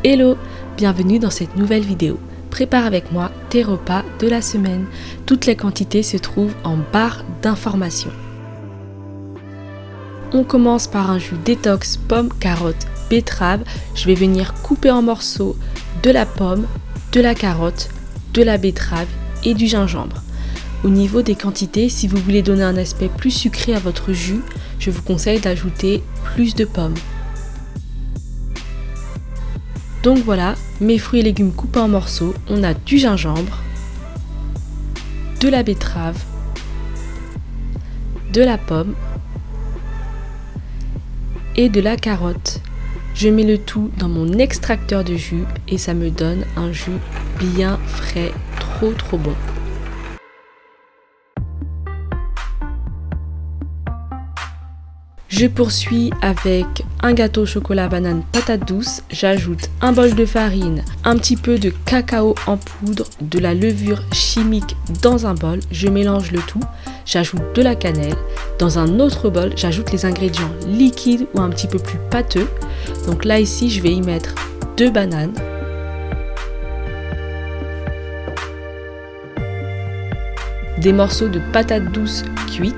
Hello, bienvenue dans cette nouvelle vidéo. Prépare avec moi tes repas de la semaine. Toutes les quantités se trouvent en barre d'informations. On commence par un jus détox pomme, carotte, betterave. Je vais venir couper en morceaux de la pomme, de la carotte, de la betterave et du gingembre. Au niveau des quantités, si vous voulez donner un aspect plus sucré à votre jus, je vous conseille d'ajouter plus de pommes. Donc voilà, mes fruits et légumes coupés en morceaux. On a du gingembre, de la betterave, de la pomme et de la carotte. Je mets le tout dans mon extracteur de jus et ça me donne un jus bien frais, trop bon. Je poursuis avec un gâteau au chocolat banane patate douce. J'ajoute un bol de farine, un petit peu de cacao en poudre, de la levure chimique dans un bol. Je mélange le tout. J'ajoute de la cannelle. Dans un autre bol, j'ajoute les ingrédients liquides ou un petit peu plus pâteux. Donc là ici, je vais y mettre 2 bananes. Des morceaux de patates douces cuites.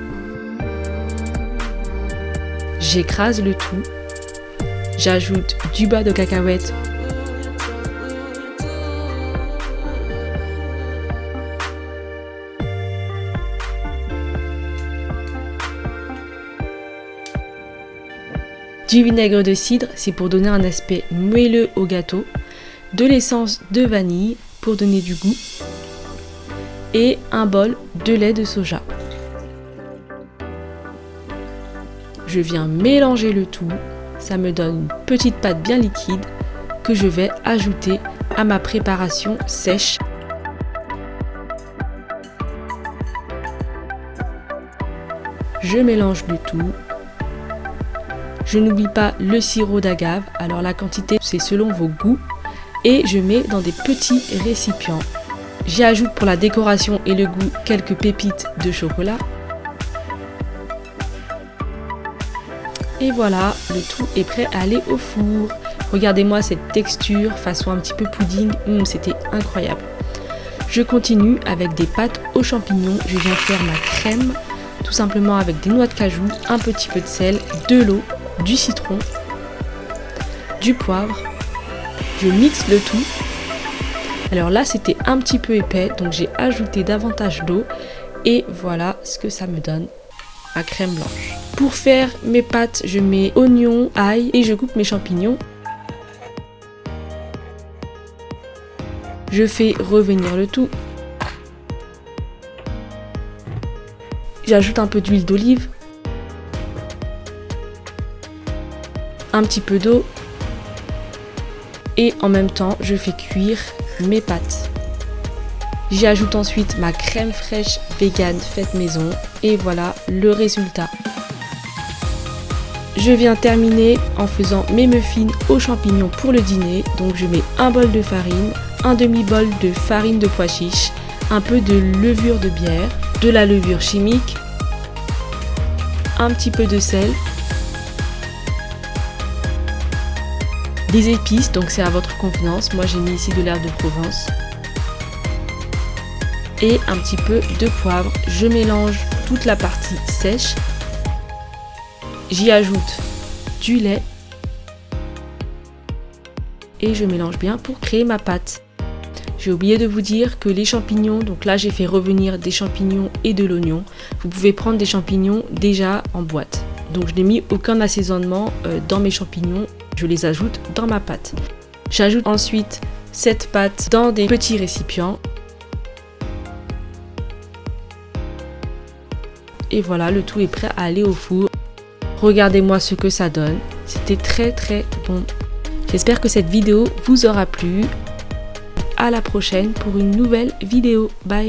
J'écrase le tout, j'ajoute du beurre de cacahuète, du vinaigre de cidre, c'est pour donner un aspect moelleux au gâteau, de l'essence de vanille pour donner du goût et un bol de lait de soja. Je viens mélanger le tout, ça me donne une petite pâte bien liquide que je vais ajouter à ma préparation sèche. Je mélange le tout. Je n'oublie pas le sirop d'agave, alors la quantité c'est selon vos goûts et je mets dans des petits récipients. J'y ajoute pour la décoration et le goût quelques pépites de chocolat. Et voilà, le tout est prêt à aller au four. Regardez-moi cette texture façon un petit peu pudding, c'était incroyable. Je continue avec des pâtes aux champignons. Je viens faire ma crème, tout simplement avec des noix de cajou, un petit peu de sel, de l'eau, du citron, du poivre. Je mixe le tout. Alors là, c'était un petit peu épais, donc j'ai ajouté davantage d'eau. Et voilà ce que ça me donne, ma crème blanche. Pour faire mes pâtes, je mets oignons, ail et je coupe mes champignons. Je fais revenir le tout. J'ajoute un peu d'huile d'olive, un petit peu d'eau et en même temps, je fais cuire mes pâtes. J'y ajoute ensuite ma crème fraîche vegan faite maison et voilà le résultat. Je viens terminer en faisant mes muffins aux champignons pour le dîner. Donc je mets un bol de farine, un demi-bol de farine de pois chiche, un peu de levure de bière, de la levure chimique, un petit peu de sel, des épices, donc c'est à votre convenance. Moi j'ai mis ici de l'herbe de Provence. Et un petit peu de poivre. Je mélange toute la partie sèche. J'y ajoute du lait et je mélange bien pour créer ma pâte. J'ai oublié de vous dire que les champignons, donc là j'ai fait revenir des champignons et de l'oignon. Vous pouvez prendre des champignons déjà en boîte. Donc je n'ai mis aucun assaisonnement dans mes champignons, je les ajoute dans ma pâte. J'ajoute ensuite cette pâte dans des petits récipients. Et voilà, le tout est prêt à aller au four. Regardez-moi ce que ça donne. C'était très bon. J'espère que cette vidéo vous aura plu. À la prochaine pour une nouvelle vidéo. Bye!